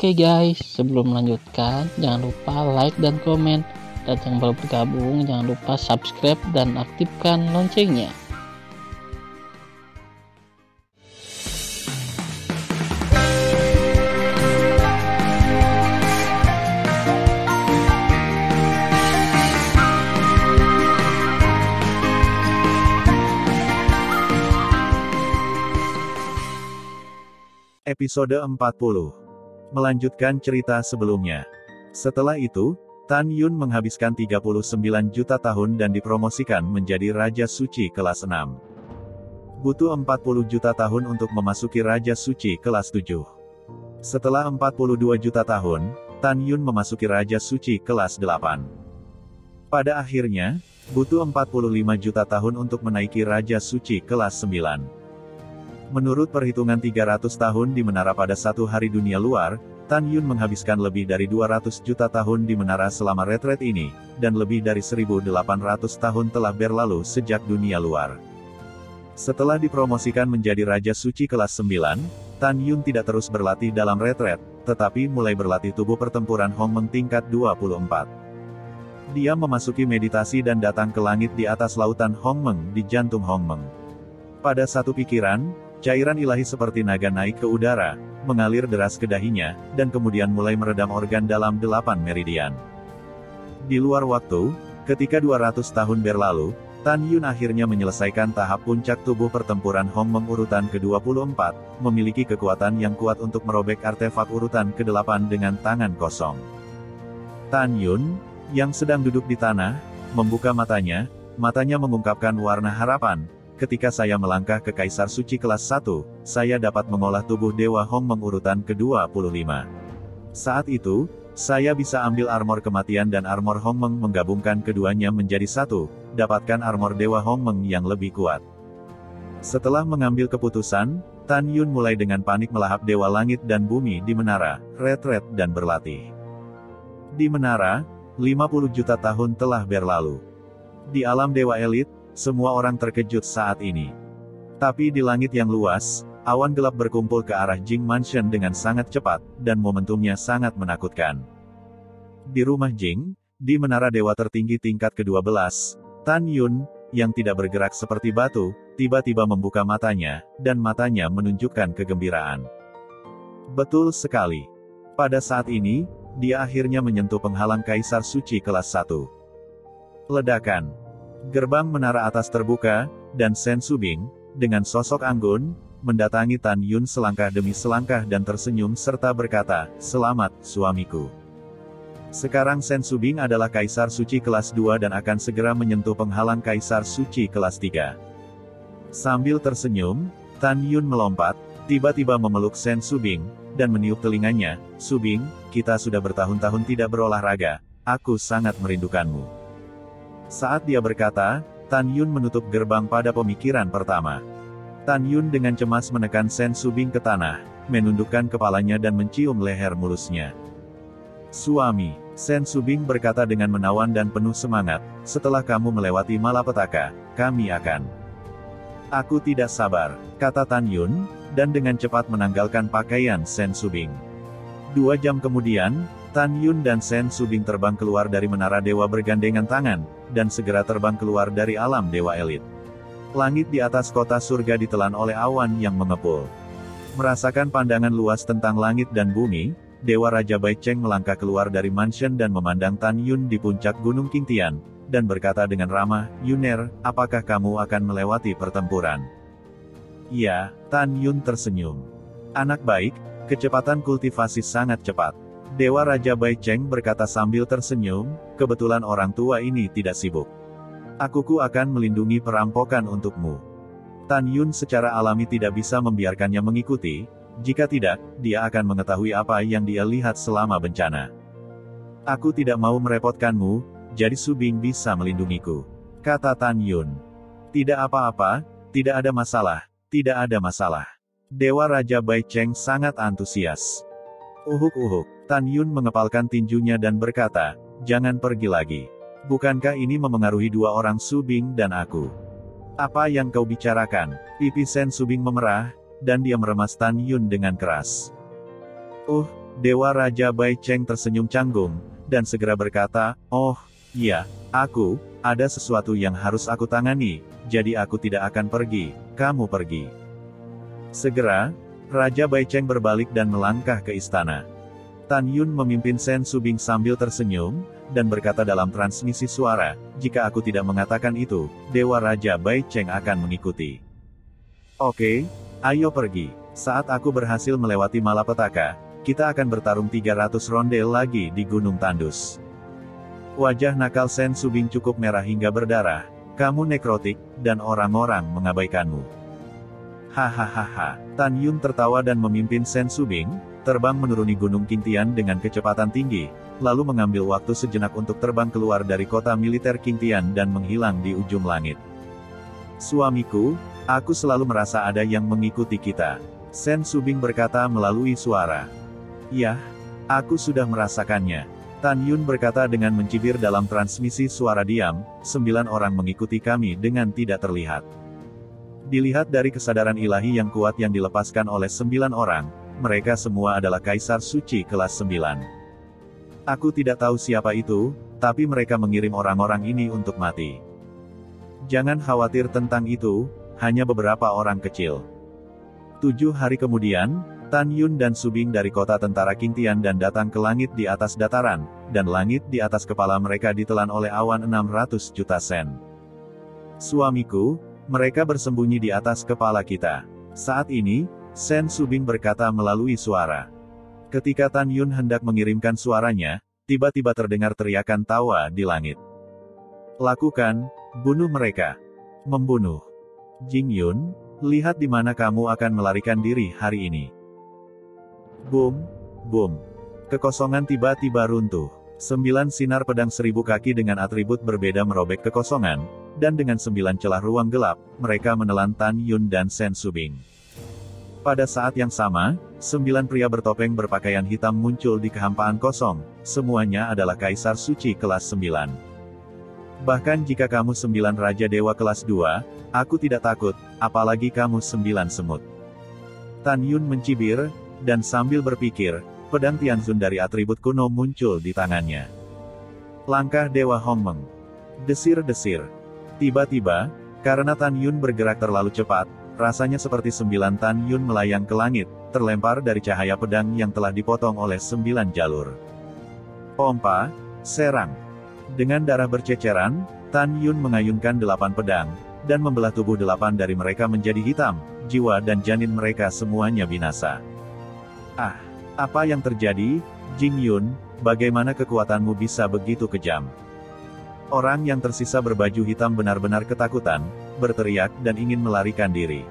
Oke guys, sebelum melanjutkan, jangan lupa like dan komen. Dan yang baru bergabung, jangan lupa subscribe dan aktifkan loncengnya. Episode 40. Melanjutkan cerita sebelumnya. Setelah itu, Tan Yun menghabiskan 39 juta tahun dan dipromosikan menjadi Raja Suci kelas 6. Butuh 40 juta tahun untuk memasuki Raja Suci kelas 7. Setelah 42 juta tahun, Tan Yun memasuki Raja Suci kelas 8. Pada akhirnya, butuh 45 juta tahun untuk menaiki Raja Suci kelas 9. Menurut perhitungan 300 tahun di menara pada satu hari dunia luar, Tan Yun menghabiskan lebih dari 200 juta tahun di menara selama retret ini, dan lebih dari 1.800 tahun telah berlalu sejak dunia luar. Setelah dipromosikan menjadi Raja Suci kelas 9, Tan Yun tidak terus berlatih dalam retret, tetapi mulai berlatih tubuh pertempuran Hongmeng tingkat 24. Dia memasuki meditasi dan datang ke langit di atas lautan Hongmeng di jantung Hongmeng. Pada satu pikiran, cairan ilahi seperti naga naik ke udara, mengalir deras ke dahinya, dan kemudian mulai meredam organ dalam 8 meridian. Di luar waktu, ketika 200 tahun berlalu, Tan Yun akhirnya menyelesaikan tahap puncak tubuh pertempuran Hongmeng urutan ke-24, memiliki kekuatan yang kuat untuk merobek artefak urutan ke-8 dengan tangan kosong. Tan Yun, yang sedang duduk di tanah, membuka matanya mengungkapkan warna harapan. Ketika saya melangkah ke Kaisar Suci kelas 1, saya dapat mengolah tubuh Dewa Hongmeng urutan ke-25. Saat itu, saya bisa ambil armor kematian dan armor Hongmeng menggabungkan keduanya menjadi satu, dapatkan armor Dewa Hongmeng yang lebih kuat. Setelah mengambil keputusan, Tan Yun mulai dengan panik melahap Dewa Langit dan Bumi di menara, retret dan berlatih. Di menara, 50 juta tahun telah berlalu. Di alam Dewa Elit, semua orang terkejut saat ini. Tapi di langit yang luas, awan gelap berkumpul ke arah Jing Mansion dengan sangat cepat, dan momentumnya sangat menakutkan. Di rumah Jing, di menara dewa tertinggi tingkat ke-12, Tan Yun, yang tidak bergerak seperti batu, tiba-tiba membuka matanya, dan matanya menunjukkan kegembiraan. Betul sekali. Pada saat ini, dia akhirnya menyentuh penghalang Kaisar Suci kelas 1. Ledakan. Gerbang menara atas terbuka, dan Sen Subing, dengan sosok anggun, mendatangi Tan Yun selangkah demi selangkah dan tersenyum serta berkata, "Selamat, suamiku." Sekarang Sen Subing adalah Kaisar Suci kelas 2 dan akan segera menyentuh penghalang Kaisar Suci kelas 3. Sambil tersenyum, Tan Yun melompat, tiba-tiba memeluk Sen Subing, dan meniup telinganya, "Subing, kita sudah bertahun-tahun tidak berolahraga, aku sangat merindukanmu." Saat dia berkata, Tan Yun menutup gerbang pada pemikiran pertama. Tan Yun dengan cemas menekan Sen Subing ke tanah, menundukkan kepalanya dan mencium leher mulusnya. "Suami," Sen Subing berkata dengan menawan dan penuh semangat, "setelah kamu melewati malapetaka, kami akan." "Aku tidak sabar," kata Tan Yun, dan dengan cepat menanggalkan pakaian Sen Subing. 2 jam kemudian, Tan Yun dan Sen Subing terbang keluar dari menara dewa bergandengan tangan, dan segera terbang keluar dari alam dewa elit. Langit di atas kota surga ditelan oleh awan yang mengepul. Merasakan pandangan luas tentang langit dan bumi, Dewa Raja Bai Cheng melangkah keluar dari mansion dan memandang Tan Yun di puncak Gunung Qingtian, dan berkata dengan ramah, "Yuner, apakah kamu akan melewati pertempuran?" "Ya," Tan Yun tersenyum. "Anak baik, kecepatan kultivasi sangat cepat." Dewa Raja Bai Cheng berkata sambil tersenyum, "Kebetulan orang tua ini tidak sibuk. Akuku akan melindungi perampokan untukmu." Tan Yun secara alami tidak bisa membiarkannya mengikuti, jika tidak, dia akan mengetahui apa yang dia lihat selama bencana. "Aku tidak mau merepotkanmu, jadi Subing bisa melindungiku," kata Tan Yun. "Tidak apa-apa, tidak ada masalah, tidak ada masalah." Dewa Raja Bai Cheng sangat antusias. Uhuk-uhuk, Tan Yun mengepalkan tinjunya dan berkata, "Jangan pergi lagi. Bukankah ini memengaruhi 2 orang Subing dan aku?" "Apa yang kau bicarakan?" Pipi Sen Subing memerah, dan dia meremas Tan Yun dengan keras. Dewa Raja Bai Cheng tersenyum canggung, dan segera berkata, "Oh, iya, ada sesuatu yang harus aku tangani, jadi aku tidak akan pergi, kamu pergi." Segera, Raja Bai Cheng berbalik dan melangkah ke istana. Tan Yun memimpin Sen Subing sambil tersenyum, dan berkata dalam transmisi suara, "Jika aku tidak mengatakan itu, Dewa Raja Bai Cheng akan mengikuti." "Oke, ayo pergi. Saat aku berhasil melewati malapetaka, kita akan bertarung 300 ronde lagi di Gunung Tandus." Wajah nakal Sen Subing cukup merah hingga berdarah. "Kamu nekrotik, dan orang-orang mengabaikanmu." Hahaha. Tan Yun tertawa dan memimpin Sen Subing terbang menuruni Gunung Qingtian dengan kecepatan tinggi, lalu mengambil waktu sejenak untuk terbang keluar dari kota militer Qingtian dan menghilang di ujung langit. "Suamiku, aku selalu merasa ada yang mengikuti kita," Sen Subing berkata melalui suara. "Yah, aku sudah merasakannya." Tan Yun berkata dengan mencibir dalam transmisi suara diam, 9 orang mengikuti kami dengan tidak terlihat. Dilihat dari kesadaran ilahi yang kuat yang dilepaskan oleh 9 orang, mereka semua adalah Kaisar Suci kelas 9. Aku tidak tahu siapa itu, tapi mereka mengirim orang-orang ini untuk mati. Jangan khawatir tentang itu, hanya beberapa orang kecil. 7 hari kemudian, Tan Yun dan Subing dari kota tentara Qingtian dan datang ke langit di atas dataran, dan langit di atas kepala mereka ditelan oleh awan 600 juta sen. "Suamiku, mereka bersembunyi di atas kepala kita." Saat ini, Sen Subing berkata melalui suara. Ketika Tan Yun hendak mengirimkan suaranya, tiba-tiba terdengar teriakan tawa di langit. "Lakukan, bunuh mereka. Membunuh. Jing Yun, lihat di mana kamu akan melarikan diri hari ini." Boom, boom. Kekosongan tiba-tiba runtuh. 9 sinar pedang 1000 kaki dengan atribut berbeda merobek kekosongan, dan dengan 9 celah ruang gelap, mereka menelan Tan Yun dan Sen Subing. Pada saat yang sama, 9 pria bertopeng berpakaian hitam muncul di kehampaan kosong, semuanya adalah Kaisar Suci kelas 9. "Bahkan jika kamu 9 Raja Dewa kelas 2, aku tidak takut, apalagi kamu 9 semut." Tan Yun mencibir, dan sambil berpikir, pedang Tianzun dari atribut kuno muncul di tangannya. Langkah Dewa Hongmeng. Desir-desir. Tiba-tiba, karena Tan Yun bergerak terlalu cepat, rasanya seperti 9 Tan Yun melayang ke langit, terlempar dari cahaya pedang yang telah dipotong oleh 9 jalur. Pompa, serang. Dengan darah berceceran, Tan Yun mengayunkan 8 pedang, dan membelah tubuh 8 dari mereka menjadi hitam, jiwa dan janin mereka semuanya binasa. "Ah, apa yang terjadi, Jing Yun? Bagaimana kekuatanmu bisa begitu kejam?" Orang yang tersisa berbaju hitam benar-benar ketakutan, berteriak dan ingin melarikan diri.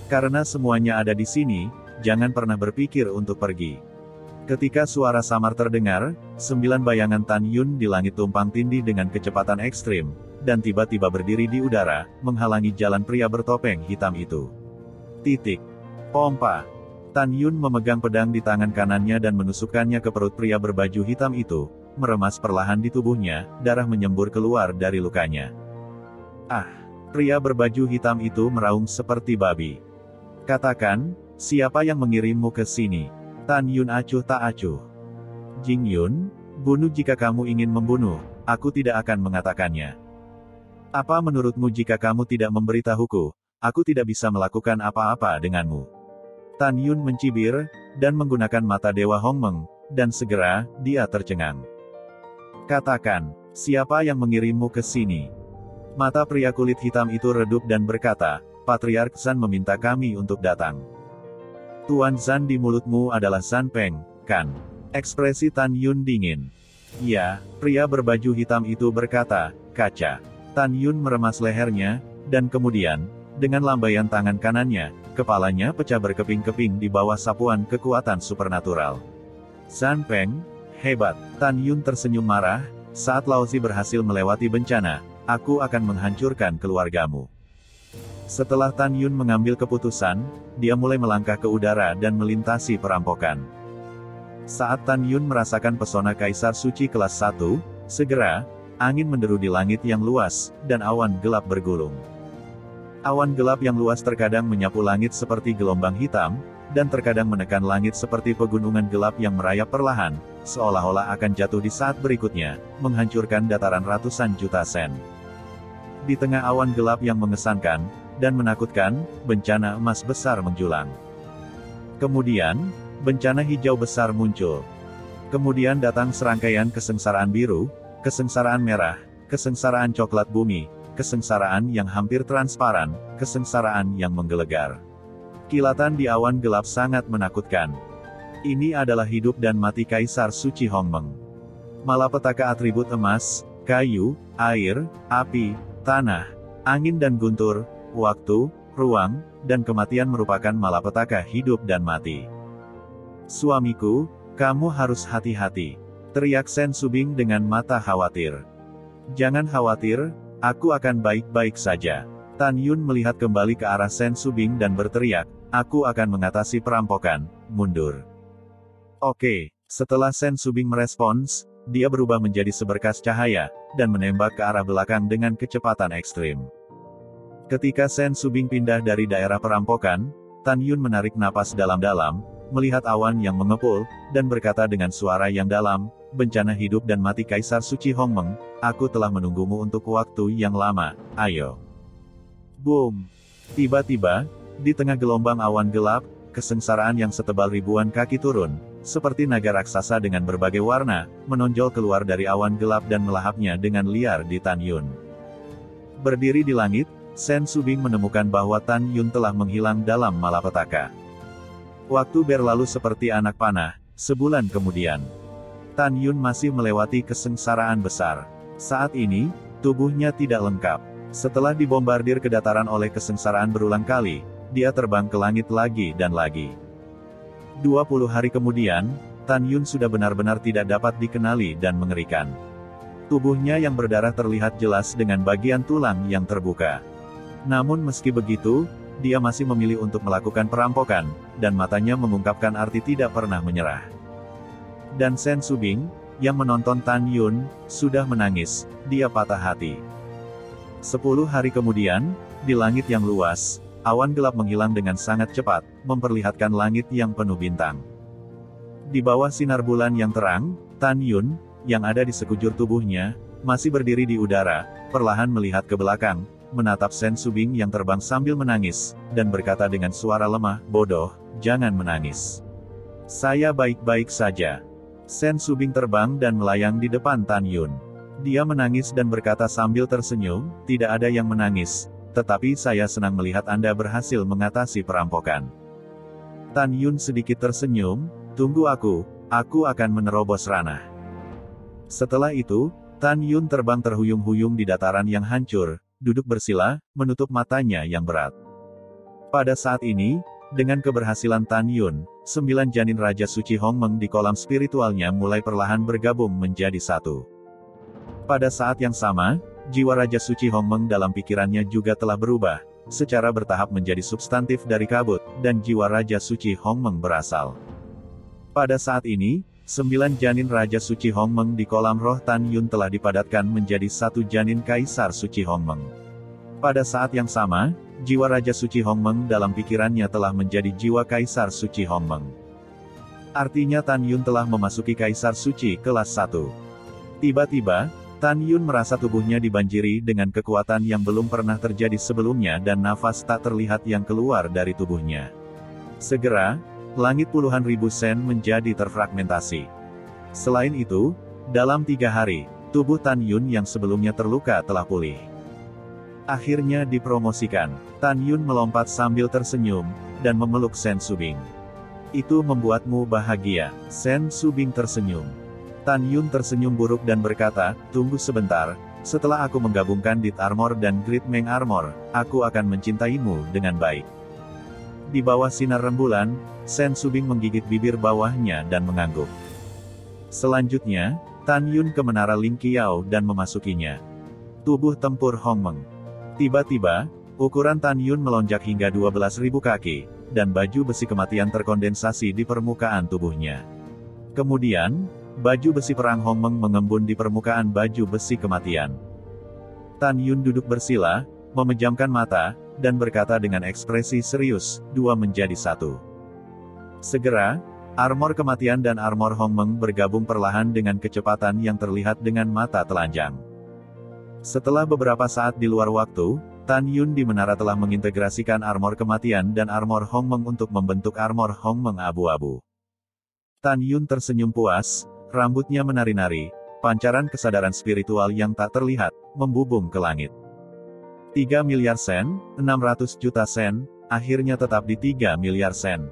"Karena semuanya ada di sini, jangan pernah berpikir untuk pergi." Ketika suara samar terdengar, 9 bayangan Tan Yun di langit tumpang tindih dengan kecepatan ekstrim, dan tiba-tiba berdiri di udara, menghalangi jalan pria bertopeng hitam itu. Pompa. Tan Yun memegang pedang di tangan kanannya dan menusukkannya ke perut pria berbaju hitam itu, meremas perlahan di tubuhnya, darah menyembur keluar dari lukanya. "Ah!" Pria berbaju hitam itu meraung seperti babi. "Katakan, siapa yang mengirimmu ke sini?" Tan Yun acuh tak acuh. "Jing Yun, bunuh jika kamu ingin membunuh, aku tidak akan mengatakannya. Apa menurutmu jika kamu tidak memberitahuku, aku tidak bisa melakukan apa-apa denganmu?" Tan Yun mencibir, dan menggunakan mata Dewa Hongmeng, dan segera, dia tercengang. "Katakan, siapa yang mengirimmu ke sini?" Mata pria kulit hitam itu redup dan berkata, "Patriark Zan meminta kami untuk datang." "Tuan Zan di mulutmu adalah Zan Peng, kan?" Ekspresi Tan Yun dingin. "Ya," pria berbaju hitam itu berkata, "kaca." Tan Yun meremas lehernya, dan kemudian, dengan lambaian tangan kanannya, kepalanya pecah berkeping-keping di bawah sapuan kekuatan supernatural. "Zan Peng, hebat." Tan Yun tersenyum marah, "Saat Laozi berhasil melewati bencana, aku akan menghancurkan keluargamu." Setelah Tan Yun mengambil keputusan, dia mulai melangkah ke udara dan melintasi perampokan. Saat Tan Yun merasakan pesona Kaisar Suci kelas 1, segera, angin menderu di langit yang luas, dan awan gelap bergulung. Awan gelap yang luas terkadang menyapu langit seperti gelombang hitam, dan terkadang menekan langit seperti pegunungan gelap yang merayap perlahan, seolah-olah akan jatuh di saat berikutnya, menghancurkan dataran ratusan juta sen. Di tengah awan gelap yang mengesankan dan menakutkan, bencana emas besar menjulang. Kemudian, bencana hijau besar muncul. Kemudian datang serangkaian kesengsaraan biru, kesengsaraan merah, kesengsaraan coklat bumi, kesengsaraan yang hampir transparan, kesengsaraan yang menggelegar. Kilatan di awan gelap sangat menakutkan. Ini adalah hidup dan mati Kaisar Suci Hongmeng. Malapetaka atribut emas, kayu, air, api, tanah, angin dan guntur, waktu, ruang, dan kematian merupakan malapetaka hidup dan mati. Suamiku, kamu harus hati-hati, teriak Sen Subing dengan mata khawatir. Jangan khawatir, aku akan baik-baik saja. Tan Yun melihat kembali ke arah Sen Subing dan berteriak, aku akan mengatasi perampokan, mundur. Oke, setelah Sen Subing merespons, dia berubah menjadi seberkas cahaya, dan menembak ke arah belakang dengan kecepatan ekstrim. Ketika Sen Subing pindah dari daerah perampokan, Tan Yun menarik napas dalam-dalam, melihat awan yang mengepul, dan berkata dengan suara yang dalam, bencana hidup dan mati Kaisar Suci Hongmeng, aku telah menunggumu untuk waktu yang lama, ayo. Boom! Tiba-tiba, di tengah gelombang awan gelap, kesengsaraan yang setebal ribuan kaki turun, seperti naga raksasa dengan berbagai warna, menonjol keluar dari awan gelap dan melahapnya dengan liar di Tan Yun. Berdiri di langit, Sen Subing menemukan bahwa Tan Yun telah menghilang dalam malapetaka. Waktu berlalu seperti anak panah, sebulan kemudian. Tan Yun masih melewati kesengsaraan besar. Saat ini, tubuhnya tidak lengkap. Setelah dibombardir ke dataran oleh kesengsaraan berulang kali, dia terbang ke langit lagi dan lagi. 20 hari kemudian, Tan Yun sudah benar-benar tidak dapat dikenali dan mengerikan. Tubuhnya yang berdarah terlihat jelas dengan bagian tulang yang terbuka. Namun meski begitu, dia masih memilih untuk melakukan perampokan, dan matanya mengungkapkan arti tidak pernah menyerah. Dan Sen Subing, yang menonton Tan Yun, sudah menangis, dia patah hati. 10 hari kemudian, di langit yang luas, awan gelap menghilang dengan sangat cepat, memperlihatkan langit yang penuh bintang. Di bawah sinar bulan yang terang, Tan Yun, yang ada di sekujur tubuhnya, masih berdiri di udara, perlahan melihat ke belakang, menatap Sen Subing yang terbang sambil menangis, dan berkata dengan suara lemah, bodoh, jangan menangis. Saya baik-baik saja. Sen Subing terbang dan melayang di depan Tan Yun. Dia menangis dan berkata sambil tersenyum, tidak ada yang menangis, tetapi saya senang melihat Anda berhasil mengatasi perampokan. Tan Yun sedikit tersenyum, tunggu aku akan menerobos ranah. Setelah itu, Tan Yun terbang terhuyung-huyung di dataran yang hancur, duduk bersila, menutup matanya yang berat. Pada saat ini, dengan keberhasilan Tan Yun, 9 janin Raja Suci Hongmeng di kolam spiritualnya mulai perlahan bergabung menjadi satu. Pada saat yang sama, jiwa Raja Suci Hongmeng dalam pikirannya juga telah berubah, secara bertahap menjadi substantif dari kabut, dan jiwa Raja Suci Hongmeng berasal. Pada saat ini, 9 janin Raja Suci Hongmeng di kolam roh Tan Yun telah dipadatkan menjadi satu janin Kaisar Suci Hongmeng. Pada saat yang sama, jiwa Raja Suci Hongmeng dalam pikirannya telah menjadi jiwa Kaisar Suci Hongmeng. Artinya Tan Yun telah memasuki Kaisar Suci kelas 1. Tiba-tiba, Tan Yun merasa tubuhnya dibanjiri dengan kekuatan yang belum pernah terjadi sebelumnya dan nafas tak terlihat yang keluar dari tubuhnya. Segera, langit puluhan ribu sen menjadi terfragmentasi. Selain itu, dalam 3 hari, tubuh Tan Yun yang sebelumnya terluka telah pulih. Akhirnya dipromosikan. Tan Yun melompat sambil tersenyum, dan memeluk Sen Subing. Itu membuatmu bahagia. Sen Subing tersenyum. Tan Yun tersenyum buruk dan berkata, tunggu sebentar, setelah aku menggabungkan Death Armor dan Great Meng Armor, aku akan mencintaimu dengan baik. Di bawah sinar rembulan, Sen Subing menggigit bibir bawahnya dan mengangguk. Selanjutnya, Tan Yun ke menara Ling Qiao dan memasukinya. Tubuh tempur Hongmeng. Tiba-tiba, ukuran Tan Yun melonjak hingga 12.000 kaki, dan baju besi kematian terkondensasi di permukaan tubuhnya. Kemudian, baju besi perang Hongmeng mengembun di permukaan baju besi kematian. Tan Yun duduk bersila, memejamkan mata, dan berkata dengan ekspresi serius, 2 menjadi 1. Segera, armor kematian dan armor Hongmeng bergabung perlahan dengan kecepatan yang terlihat dengan mata telanjang. Setelah beberapa saat di luar waktu, Tan Yun di menara telah mengintegrasikan armor kematian dan armor Hongmeng untuk membentuk armor Hongmeng abu-abu. Tan Yun tersenyum puas, rambutnya menari-nari, pancaran kesadaran spiritual yang tak terlihat, membubung ke langit. 3 miliar sen, 600 juta sen, akhirnya tetap di 3 miliar sen.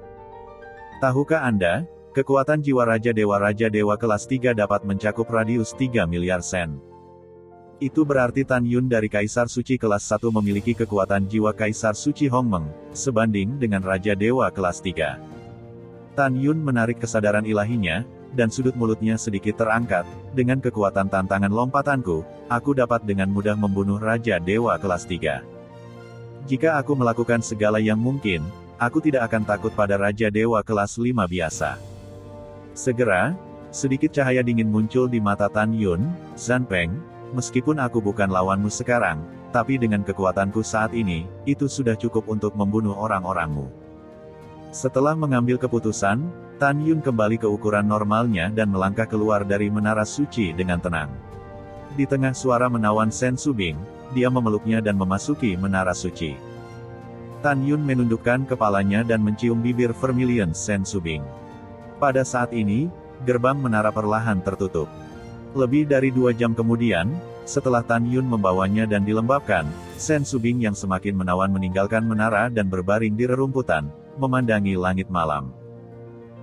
Tahukah Anda, kekuatan jiwa Raja Dewa kelas 3 dapat mencakup radius 3 miliar sen. Itu berarti Tan Yun dari Kaisar Suci kelas 1 memiliki kekuatan jiwa Kaisar Suci Hongmeng, sebanding dengan Raja Dewa kelas 3. Tan Yun menarik kesadaran ilahinya, dan sudut mulutnya sedikit terangkat. Dengan kekuatan tantangan lompatanku, aku dapat dengan mudah membunuh Raja Dewa kelas 3. Jika aku melakukan segala yang mungkin, aku tidak akan takut pada Raja Dewa kelas 5 biasa. Segera, sedikit cahaya dingin muncul di mata Tan Yun. Zanpeng, meskipun aku bukan lawanmu sekarang, tapi dengan kekuatanku saat ini, itu sudah cukup untuk membunuh orang-orangmu. Setelah mengambil keputusan, Tan Yun kembali ke ukuran normalnya dan melangkah keluar dari menara suci dengan tenang. Di tengah suara menawan Sen Subing, dia memeluknya dan memasuki menara suci. Tan Yun menundukkan kepalanya dan mencium bibir vermilion Sen Subing. Pada saat ini, gerbang menara perlahan tertutup. Lebih dari 2 jam kemudian, setelah Tan Yun membawanya dan dilembabkan, Sen Subing yang semakin menawan meninggalkan menara dan berbaring di rerumputan, memandangi langit malam.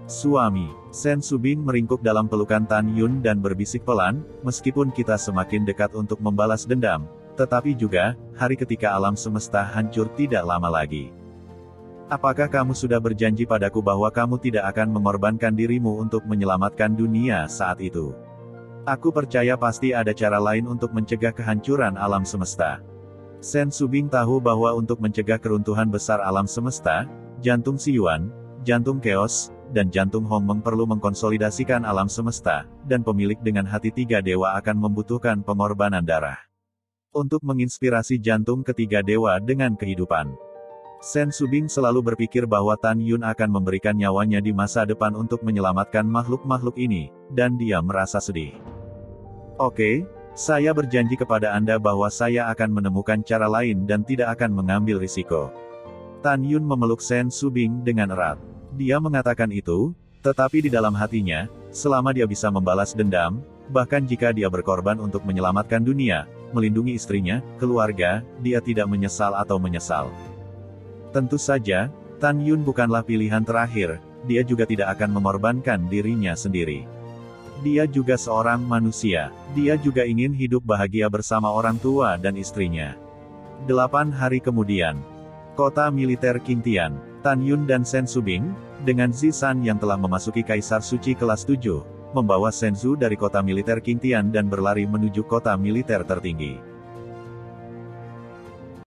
Suami, Sen Subing meringkuk dalam pelukan Tan Yun dan berbisik pelan, meskipun kita semakin dekat untuk membalas dendam, tetapi juga, hari ketika alam semesta hancur tidak lama lagi. Apakah kamu sudah berjanji padaku bahwa kamu tidak akan mengorbankan dirimu untuk menyelamatkan dunia saat itu? Aku percaya pasti ada cara lain untuk mencegah kehancuran alam semesta. Sen Subing tahu bahwa untuk mencegah keruntuhan besar alam semesta, jantung Siyuan, jantung Chaos, dan jantung Hongmeng perlu mengkonsolidasikan alam semesta, dan pemilik dengan hati 3 dewa akan membutuhkan pengorbanan darah. Untuk menginspirasi jantung ketiga dewa dengan kehidupan. Sen Subing selalu berpikir bahwa Tan Yun akan memberikan nyawanya di masa depan untuk menyelamatkan makhluk-makhluk ini, dan dia merasa sedih. Oke, saya berjanji kepada Anda bahwa saya akan menemukan cara lain dan tidak akan mengambil risiko. Tan Yun memeluk Sen Subing dengan erat. Dia mengatakan itu, tetapi di dalam hatinya, selama dia bisa membalas dendam, bahkan jika dia berkorban untuk menyelamatkan dunia, melindungi istrinya, keluarga, dia tidak menyesal atau menyesal. Tentu saja, Tan Yun bukanlah pilihan terakhir, dia juga tidak akan mengorbankan dirinya sendiri. Dia juga seorang manusia, dia juga ingin hidup bahagia bersama orang tua dan istrinya. 8 hari kemudian, kota militer Qingtian, Tan Yun dan Sen Subing, dengan Zisan yang telah memasuki Kaisar Suci kelas 7, membawa Senzu dari kota militer Qingtian dan berlari menuju kota militer tertinggi.